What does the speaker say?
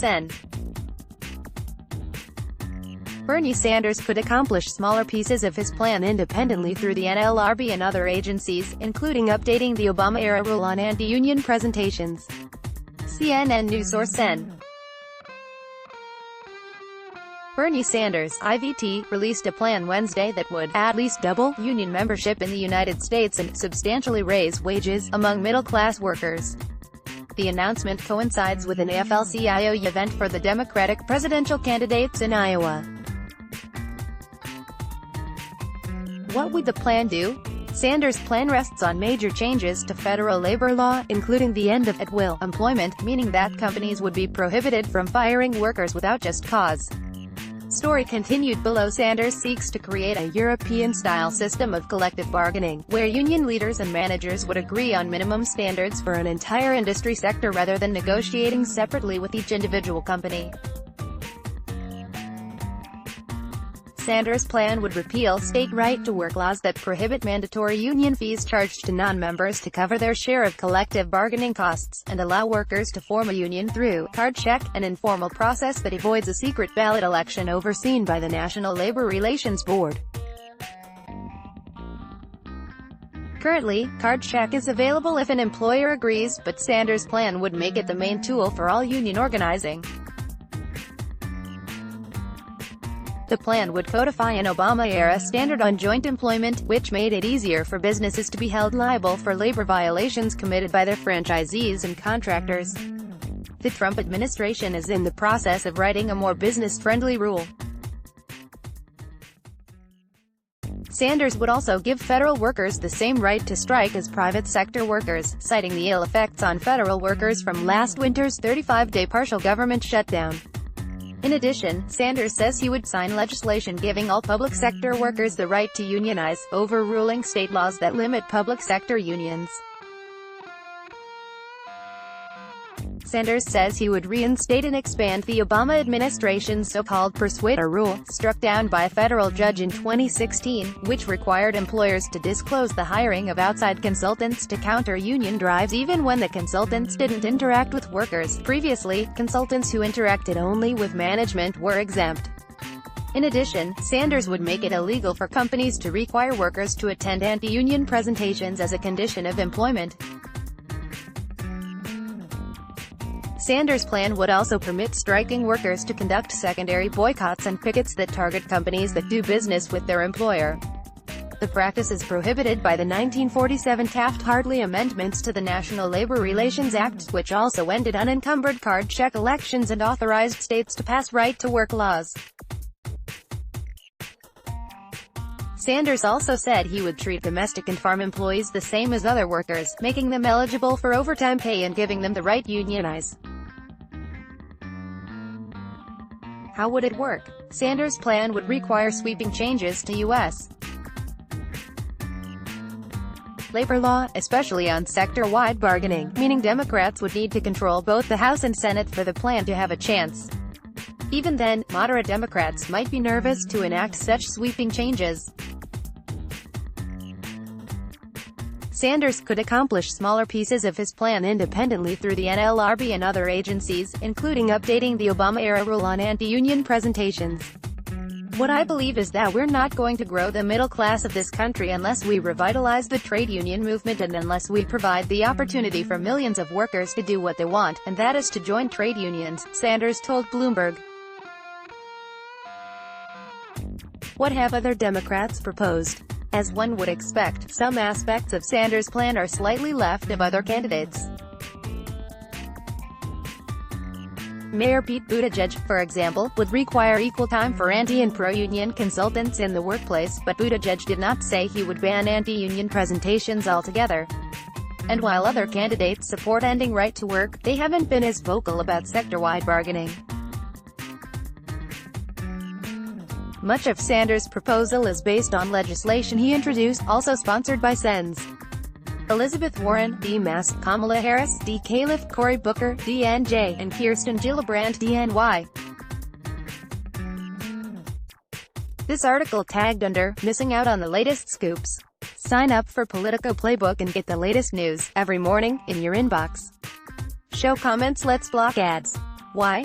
Send. Bernie Sanders could accomplish smaller pieces of his plan independently through the NLRB and other agencies, including updating the Obama-era rule on anti-union presentations. CNN news source Send. Bernie Sanders, IVT, released a plan Wednesday that would at least double union membership in the United States and substantially raise wages among middle-class workers. The announcement coincides with an AFL-CIO event for the Democratic presidential candidates in Iowa. What would the plan do? Sanders' plan rests on major changes to federal labor law, including the end of at-will employment, meaning that companies would be prohibited from firing workers without just cause. Story continued below. Sanders seeks to create a European-style system of collective bargaining, where union leaders and managers would agree on minimum standards for an entire industry sector rather than negotiating separately with each individual company. Sanders' plan would repeal state right-to-work laws that prohibit mandatory union fees charged to non-members to cover their share of collective bargaining costs, and allow workers to form a union through card check, an informal process that avoids a secret ballot election overseen by the National Labor Relations Board. Currently, card check is available if an employer agrees, but Sanders' plan would make it the main tool for all union organizing. The plan would codify an Obama-era standard on joint employment, which made it easier for businesses to be held liable for labor violations committed by their franchisees and contractors. The Trump administration is in the process of writing a more business-friendly rule. Sanders would also give federal workers the same right to strike as private sector workers, citing the ill effects on federal workers from last winter's 35-day partial government shutdown. In addition, Sanders says he would sign legislation giving all public sector workers the right to unionize, overruling state laws that limit public sector unions. Sanders says he would reinstate and expand the Obama administration's so-called persuader rule, struck down by a federal judge in 2016, which required employers to disclose the hiring of outside consultants to counter union drives even when the consultants didn't interact with workers. Previously, consultants who interacted only with management were exempt. In addition, Sanders would make it illegal for companies to require workers to attend anti-union presentations as a condition of employment. Sanders' plan would also permit striking workers to conduct secondary boycotts and pickets that target companies that do business with their employer. The practice is prohibited by the 1947 Taft-Hartley amendments to the National Labor Relations Act, which also ended unencumbered card check elections and authorized states to pass right-to-work laws. Sanders also said he would treat domestic and farm employees the same as other workers, making them eligible for overtime pay and giving them the right to unionize. How would it work? Sanders' plan would require sweeping changes to U.S. labor law, especially on sector-wide bargaining, meaning Democrats would need to control both the House and Senate for the plan to have a chance. Even then, moderate Democrats might be nervous to enact such sweeping changes. Sanders could accomplish smaller pieces of his plan independently through the NLRB and other agencies, including updating the Obama-era rule on anti-union presentations. What I believe is that we're not going to grow the middle class of this country unless we revitalize the trade union movement and unless we provide the opportunity for millions of workers to do what they want, and that is to join trade unions, Sanders told Bloomberg. What have other Democrats proposed? As one would expect, some aspects of Sanders' plan are slightly left of other candidates. Mayor Pete Buttigieg, for example, would require equal time for anti- and pro-union consultants in the workplace, but Buttigieg did not say he would ban anti-union presentations altogether. And while other candidates support ending right to work, they haven't been as vocal about sector-wide bargaining. Much of Sanders' proposal is based on legislation he introduced, also sponsored by Sens. Elizabeth Warren, D. Mass, Kamala Harris, D. Califf, Cory Booker, DNJ, and Kirsten Gillibrand, DNY. This article tagged under, missing out on the latest scoops. Sign up for Politico Playbook and get the latest news, every morning, in your inbox. Show comments, let's block ads. Why?